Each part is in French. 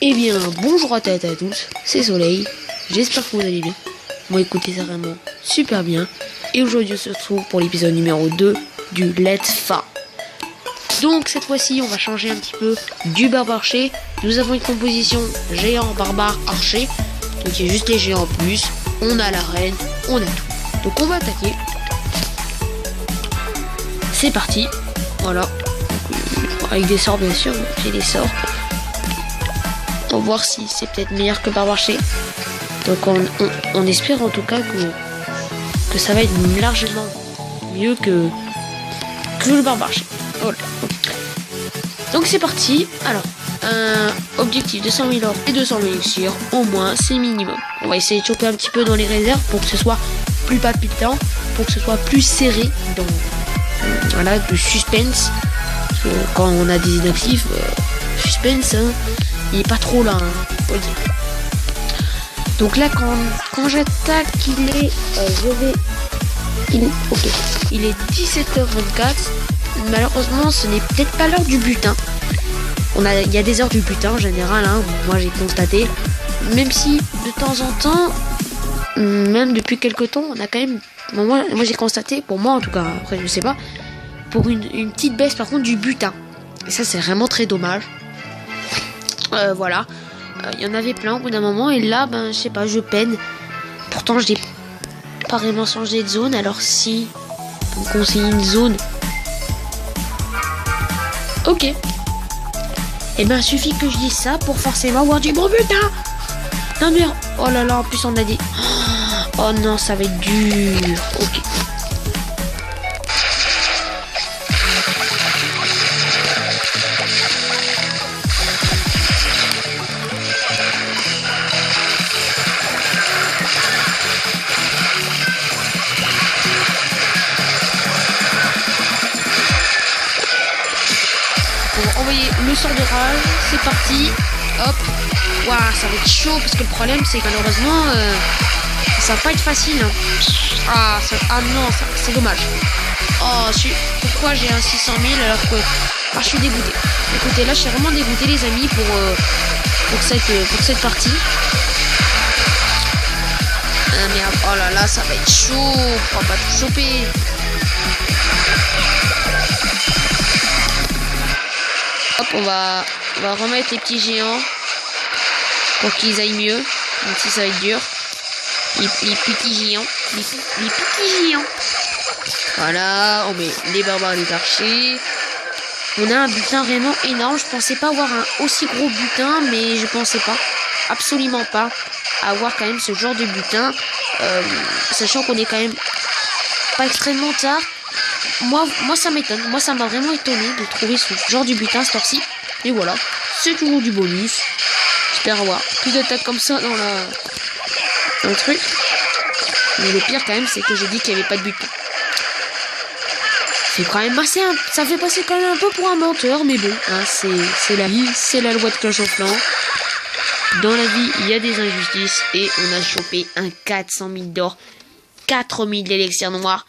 Eh bien, bonjour à toutes et à tous, c'est Soleil, j'espère que vous allez bien. Moi écoutez, ça vraiment super bien. Et aujourd'hui on se retrouve pour l'épisode numéro 2 du Let's Fa. Donc cette fois-ci on va changer un petit peu du barbare archer. Nous avons une composition géant barbare archer. Donc il y a juste les géants en plus, on a la reine, on a tout. Donc on va attaquer. C'est parti, voilà. Avec des sorts bien sûr, j'ai des sorts. On va voir si c'est peut-être meilleur que barbare archer. Donc on espère en tout cas que ça va être largement mieux que le barbare archer. Voilà. Donc c'est parti. Alors, objectif 200 000 or et 200 000 élixirs, au moins c'est minimum. On va essayer de choper un petit peu dans les réserves pour que ce soit plus palpitant, pour que ce soit plus serré, dans voilà, du suspense. Parce que quand on a des inactifs, suspense, hein, il est pas trop là, hein, faut le dire. Donc là quand j'attaque, il est 17h24. Malheureusement ce n'est peut-être pas l'heure du butin. Il y a des heures du butin en général, hein, moi j'ai constaté. Même si de temps en temps, même depuis quelques temps, on a quand même, moi j'ai constaté, pour moi en tout cas, après je sais pas, pour une petite baisse par contre du butin. Et ça c'est vraiment très dommage. Voilà. Il y en avait plein au bout d'un moment et là je sais pas, je peine. Pourtant j'ai pas vraiment changé de zone. Alors si vous me conseillez une zone, ok, et suffit que je dise ça pour forcément avoir du bon butin. Non mais oh là là, en plus on a des, oh non, ça va être dur. Ok. Envoyer le sort de rage, c'est parti. Hop, waouh, ça va être chaud parce que le problème c'est que malheureusement ça va pas être facile, hein. Ah non, c'est dommage. Pourquoi j'ai un 600 000 alors que je suis dégoûté. Écoutez, là je suis vraiment dégoûté les amis pour cette partie. Ah merde, oh là là, ça va être chaud, on va pas tout choper. Hop, on va remettre les petits géants pour qu'ils aillent mieux, même si ça va être dur. Les petits géants, les petits géants. Voilà, on met les barbares, les archers. On a un butin vraiment énorme. Je pensais pas avoir un aussi gros butin, mais je pensais pas, absolument pas, avoir quand même ce genre de butin, sachant qu'on est quand même pas extrêmement tard. Moi ça m'étonne, moi ça m'a vraiment étonné de trouver ce genre de butin cette heure-ci. Et voilà, c'est toujours du bonus. J'espère avoir plus d'attaques comme ça dans le truc. Mais le pire quand même, c'est que j'ai dit qu'il n'y avait pas de butin. C'est quand même assez, ça fait passer quand même un peu pour un menteur, mais bon, hein, c'est la vie, c'est la loi de Clash of Clans. Dans la vie, il y a des injustices et on a chopé un 400 000 d'or, 4 000 d'élixirs noirs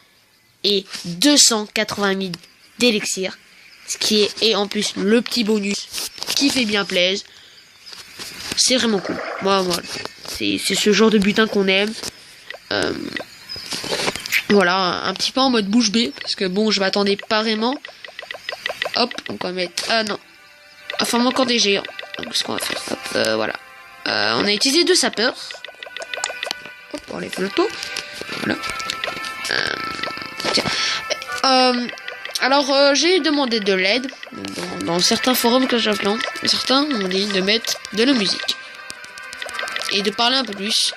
et 280 000 d'élixir, ce qui est en plus le petit bonus qui fait bien plaisir. C'est vraiment cool. Voilà, c'est ce genre de butin qu'on aime. Voilà, un petit peu en mode bouche bée parce que bon, je m'attendais pas vraiment. Hop, on va mettre, ah non, enfin encore des géants. Donc ce qu'on va faire, hop, voilà. On a utilisé 2 sapeurs. Hop, on enlève le taux. Voilà. Alors j'ai demandé de l'aide dans certains forums Clash of Clans. Certains m'ont dit de mettre de la musique et de parler un peu plus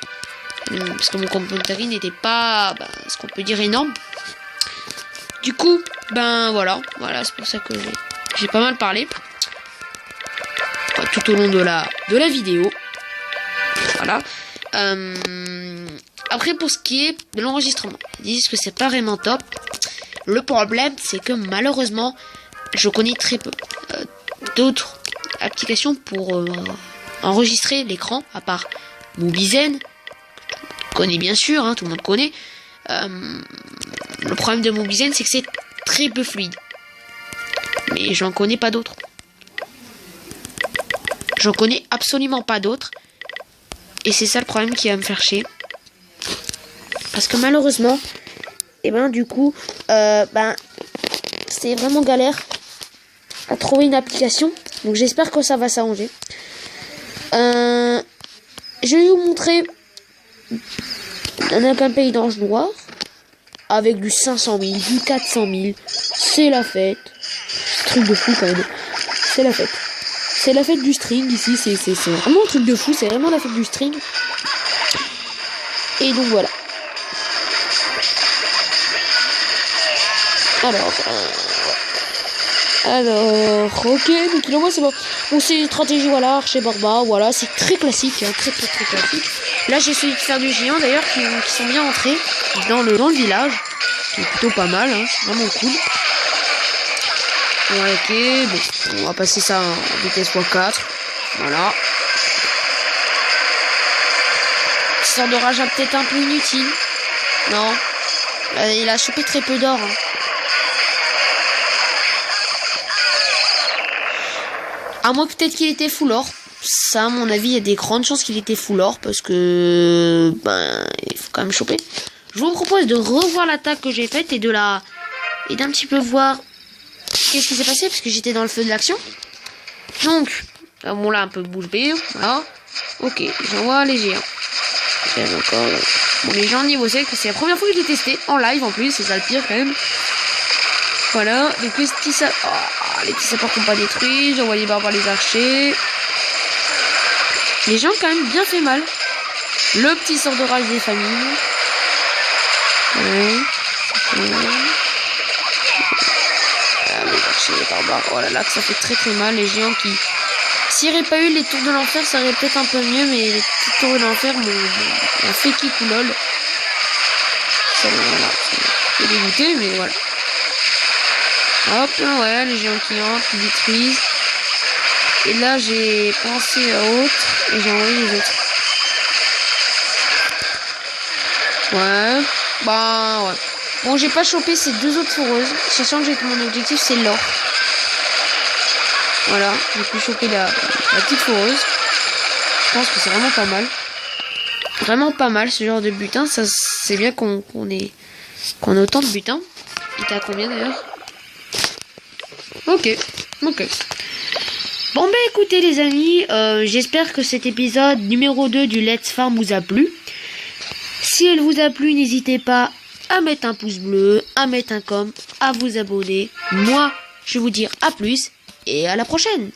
parce que mon commentary n'était pas ce qu'on peut dire énorme. Du coup voilà, c'est pour ça que j'ai pas mal parlé tout au long de la vidéo. Voilà. Après pour ce qui est de l'enregistrement, ils disent que c'est pas vraiment top. Le problème c'est que malheureusement je connais très peu d'autres applications pour enregistrer l'écran à part Mobizen, que tout le monde connaît bien sûr, hein, tout le monde connaît. Le problème de Mobizen c'est que c'est très peu fluide, mais j'en connais pas d'autres. J'en connais absolument pas d'autres. Et c'est ça le problème qui va me faire chier. Parce que malheureusement, et ben du coup, c'est vraiment galère à trouver une application. Donc j'espère que ça va s'arranger. Je vais vous montrer un pays d'ange noir avec du 500 000, du 400 000. C'est la fête. Truc de fou quand même. C'est la fête. C'est la fête du string ici. C'est vraiment un truc de fou. C'est vraiment la fête du string. Et donc voilà. Alors, ok, donc là, moi c'est bon. Bon, c'est une stratégie, voilà, archer barbare, voilà, c'est très classique, hein, très classique. Là, j'ai essayé de faire du géant d'ailleurs, qui sont bien entrés dans le village, qui est plutôt pas mal, hein, vraiment cool. Ouais, ok, bon, on va passer ça en vitesse x4, voilà. Sort de rage peut-être un peu inutile, non, il a chopé très peu d'or, hein. À moins peut-être qu'il était full or. Ça, à mon avis, il y a des grandes chances qu'il était full or. Parce que... il faut quand même choper. Je vous propose de revoir l'attaque que j'ai faite. Et d'un petit peu voir... qu'est-ce qui s'est passé. Parce que j'étais dans le feu de l'action. Donc... bon, là, un peu bouche bée. Voilà. Ok, j'envoie les géants. Encore... Bon, les géants niveau 7, c'est la première fois que je l'ai testé. En live, en plus. C'est ça le pire, quand même. Voilà. Donc, les petits sapeurs qui n'ont pas détruit. J'envoie les barbares, les archers. Les gens ont quand même bien fait mal. Le petit sort de rage des familles. Ouais. Ah, les archers, les barbares. Oh là là, que ça fait très mal. Les géants qui... S'il n'y aurait pas eu les tours de l'enfer, ça aurait peut-être un peu mieux. Mais les petites tours de l'enfer m'ont fait kick ou lol. Voilà. C'est dégoûté, mais voilà. Hop, ouais, les géants qui entrent, qui détruisent. Et là, j'ai pensé à autre et j'ai envoyé les autres. Ouais. Ouais. Bon, j'ai pas chopé ces deux autres foreuses, sachant que mon objectif, c'est l'or. Voilà, j'ai pu choper la petite foreuse. Je pense que c'est vraiment pas mal. Vraiment pas mal, ce genre de butin. Ça, c'est bien qu'on ait autant de butin. Il était à combien, d'ailleurs? Ok. Bon écoutez les amis, j'espère que cet épisode numéro 2 du Let's Farm vous a plu. Si elle vous a plu, n'hésitez pas à mettre un pouce bleu, à mettre un com, à vous abonner. Moi, je vais vous dire à plus et à la prochaine.